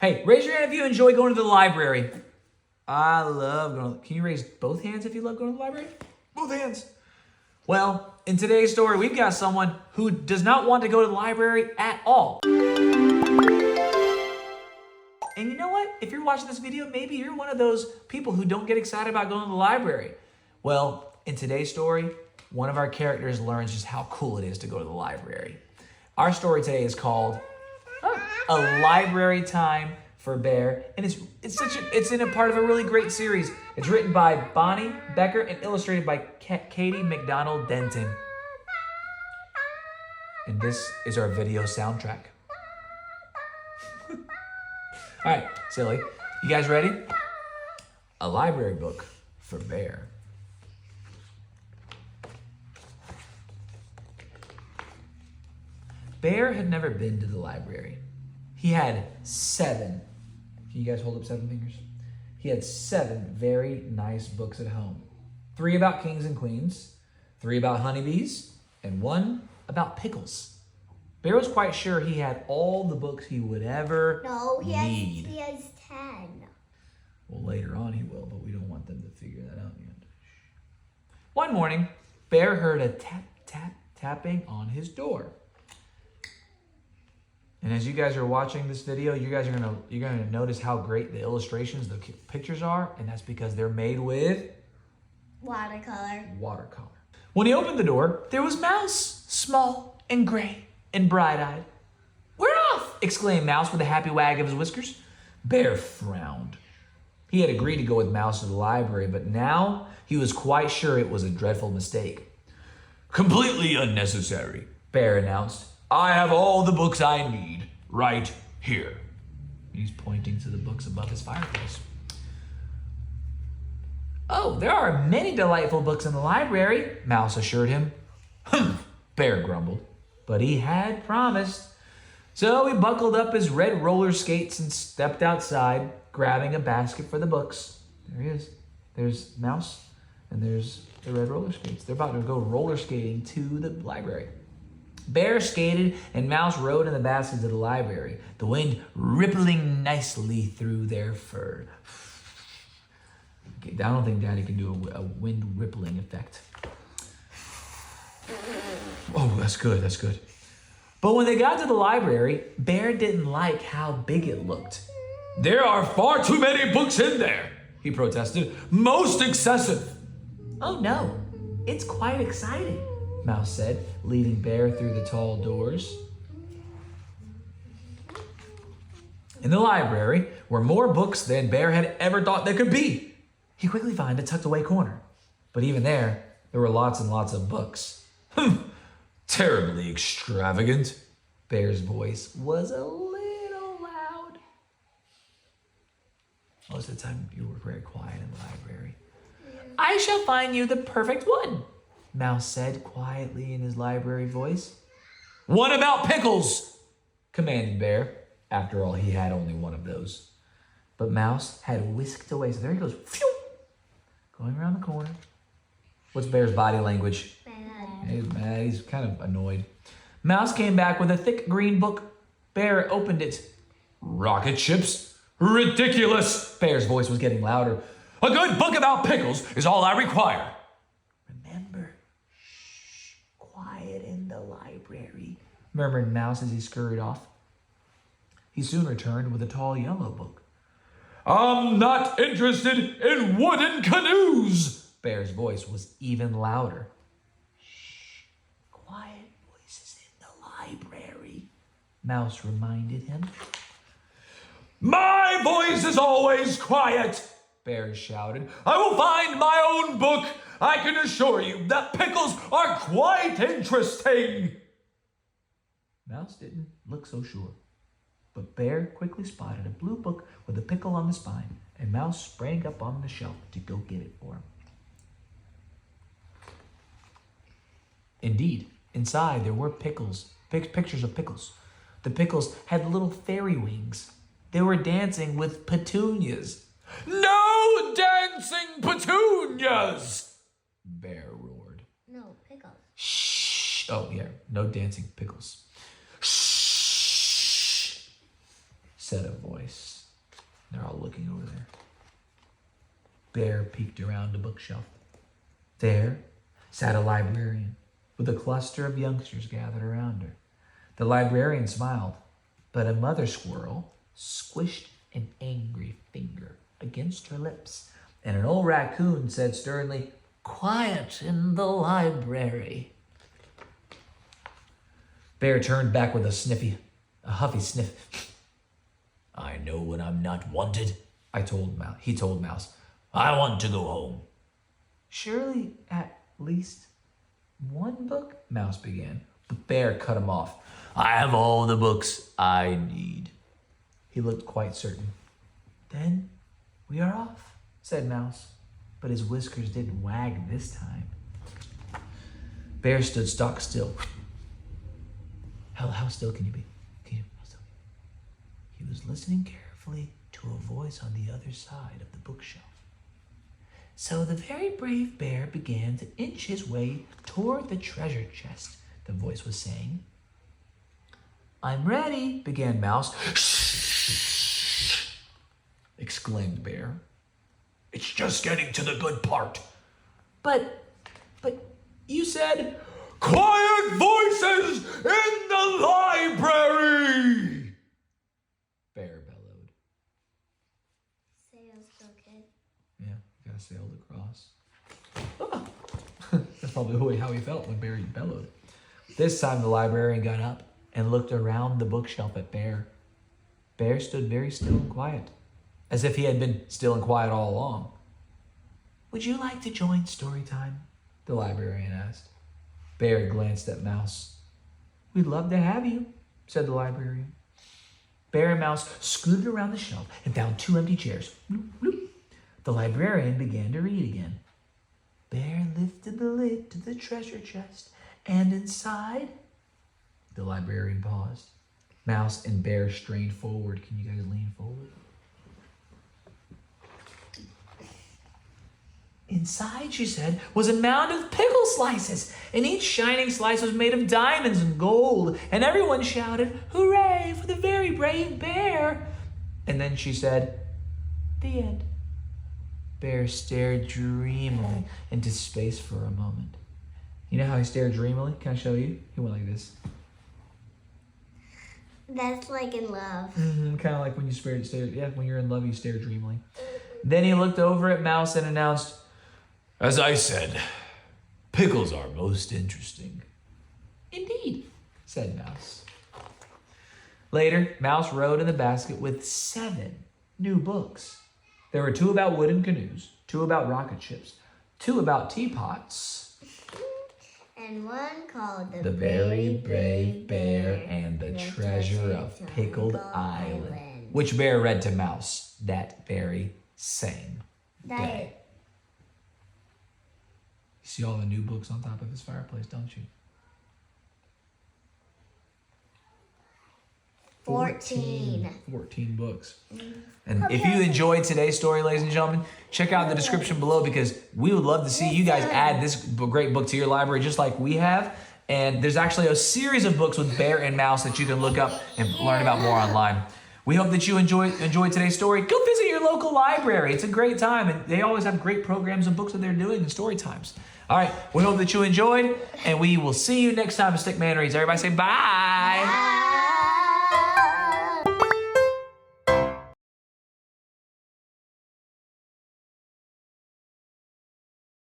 Hey, raise your hand if you enjoy going to the library. I love going. Can you raise both hands if you love going to the library? Both hands. Well, in today's story, we've got someone who does not want to go to the library at all. And you know what? If you're watching this video, maybe you're one of those people who don't get excited about going to the library. Well, in today's story, one of our characters learns just how cool it is to go to the library. Our story today is called A Library Time for Bear, and it's in a part of a really great series. It's written by Bonnie Becker and illustrated by Katie McDonald Denton. And this is our video soundtrack. All right, silly. You guys ready? A library book for Bear. Bear had never been to the library. He had 7. Can you guys hold up 7 fingers? He had 7 very nice books at home. 3 about kings and queens, 3 about honeybees, and 1 about pickles. Bear was quite sure he had all the books he would ever need. He has 10. Well, later on he will, but we don't want them to figure that out yet. One morning, Bear heard a tap, tap, tapping on his door. And as you guys are watching this video, you're gonna notice how great the illustrations, the pictures are, and that's because they're made with watercolor. When he opened the door, there was Mouse, small and gray and bright-eyed. "We're off!" exclaimed Mouse with a happy wag of his whiskers. Bear frowned. He had agreed to go with Mouse to the library, but now he was quite sure it was a dreadful mistake. "Completely unnecessary," Bear announced. "I have all the books I need right here." He's pointing to the books above his fireplace. "Oh, there are many delightful books in the library," Mouse assured him. "Humph," Bear grumbled, but he had promised. So he buckled up his red roller skates and stepped outside, grabbing a basket for the books. There he is. There's Mouse, and there's the red roller skates. They're about to go roller skating to the library. Bear skated and Mouse rode in the basket to the library, the wind rippling nicely through their fur. Okay, I don't think Daddy can do a wind rippling effect. Oh, that's good, that's good. But when they got to the library, Bear didn't like how big it looked. "There are far too many books in there," he protested. "Most excessive." "Oh no, it's quite exciting," Mouse said, leading Bear through the tall doors. In the library were more books than Bear had ever thought there could be. He quickly found a tucked away corner, but even there were lots and lots of books. "Terribly extravagant." Bear's voice was a little loud. Most of the time you were very quiet in the library. "I shall find you the perfect one," Mouse said quietly in his library voice. "One about pickles," commanded Bear. After all, he had only one of those. But Mouse had whisked away, so there he goes, phew, going around the corner. What's Bear's body language? Bad. He's mad, he's kind of annoyed. Mouse came back with a thick green book. Bear opened it. "Rocket ships? Ridiculous!" Bear's voice was getting louder. "A good book about pickles is all I require." "Remember, shh, quiet in the library," murmured Mouse as he scurried off. He soon returned with a tall yellow book. "I'm not interested in wooden canoes." Bear's voice was even louder. "Shh, quiet voices in the library," Mouse reminded him. "My voice is always quiet," Bear shouted. "I will find my own book. I can assure you that pickles are quite interesting." Mouse didn't look so sure, but Bear quickly spotted a blue book with a pickle on the spine, and Mouse sprang up on the shelf to go get it for him. Indeed, inside there were pictures of pickles. The pickles had little fairy wings. They were dancing with petunias. "No dancing petunias!" Bear roared. No, pickles. Shh. Oh, yeah, no dancing pickles. Shh. said a voice. They're all looking over there. Bear peeked around a bookshelf. There sat a librarian with a cluster of youngsters gathered around her. The librarian smiled, but a mother squirrel squished an angry finger against her lips, and an old raccoon said sternly, "Quiet in the library." Bear turned back with a huffy sniff. "I know when I'm not wanted," he told Mouse. "I want to go home." "Surely at least one book?" Mouse began, but Bear cut him off. "I have all the books I need." He looked quite certain. "Then we are off," said Mouse, but his whiskers didn't wag this time. Bear stood stock still. How still can you be? How still? He was listening carefully to a voice on the other side of the bookshelf. So the very brave bear began to inch his way toward the treasure chest, the voice was saying. "I'm ready," began Mouse. "Shh!" exclaimed Bear. "It's just getting to the good part." But you said, "Quiet voices in the library!" Bear bellowed. Sails go, kid. Yeah, you gotta sail across. That's probably how he felt when Bear bellowed. This time the librarian got up and looked around the bookshelf at Bear. Bear stood very still and quiet, as if he had been still and quiet all along. "Would you like to join story time?" the librarian asked. Bear glanced at Mouse. "We'd love to have you," said the librarian. Bear and Mouse scooted around the shelf and found 2 empty chairs. Bloop, bloop. The librarian began to read again. Bear lifted the lid to the treasure chest, and inside... The librarian paused. Mouse and Bear strained forward. Can you guys lean forward? Inside, she said, was a mound of pickle slices, and each shining slice was made of diamonds and gold, and everyone shouted, "Hooray for the very brave bear!" And then she said, "The end." Bear stared dreamily into space for a moment. You know how he stared dreamily? Can I show you? He went like this. That's like in love. Kind of like when you stare, when you're in love, you stare dreamily. Then he looked over at Mouse and announced, "As I said, pickles are most interesting." "Indeed," said Mouse. Later, Mouse rode in the basket with 7 new books. There were 2 about wooden canoes, 2 about rocket ships, 2 about teapots, and one called The Very Brave Bear and the Treasure of Pickled Island, which Bear read to Mouse that very same day. You see all the new books on top of his fireplace, don't you? 14 books. And if you enjoyed today's story, ladies and gentlemen, check out the description below, because we would love to see you guys add this great book to your library just like we have. And there's actually a series of books with Bear and Mouse that you can look up and learn about more online. We hope that you enjoyed today's story. Go visit your local library. It's a great time, and they always have great programs and books that they're doing and story times. All right, we hope that you enjoyed, and we will see you next time at Stickman Reads. Everybody say bye. Bye.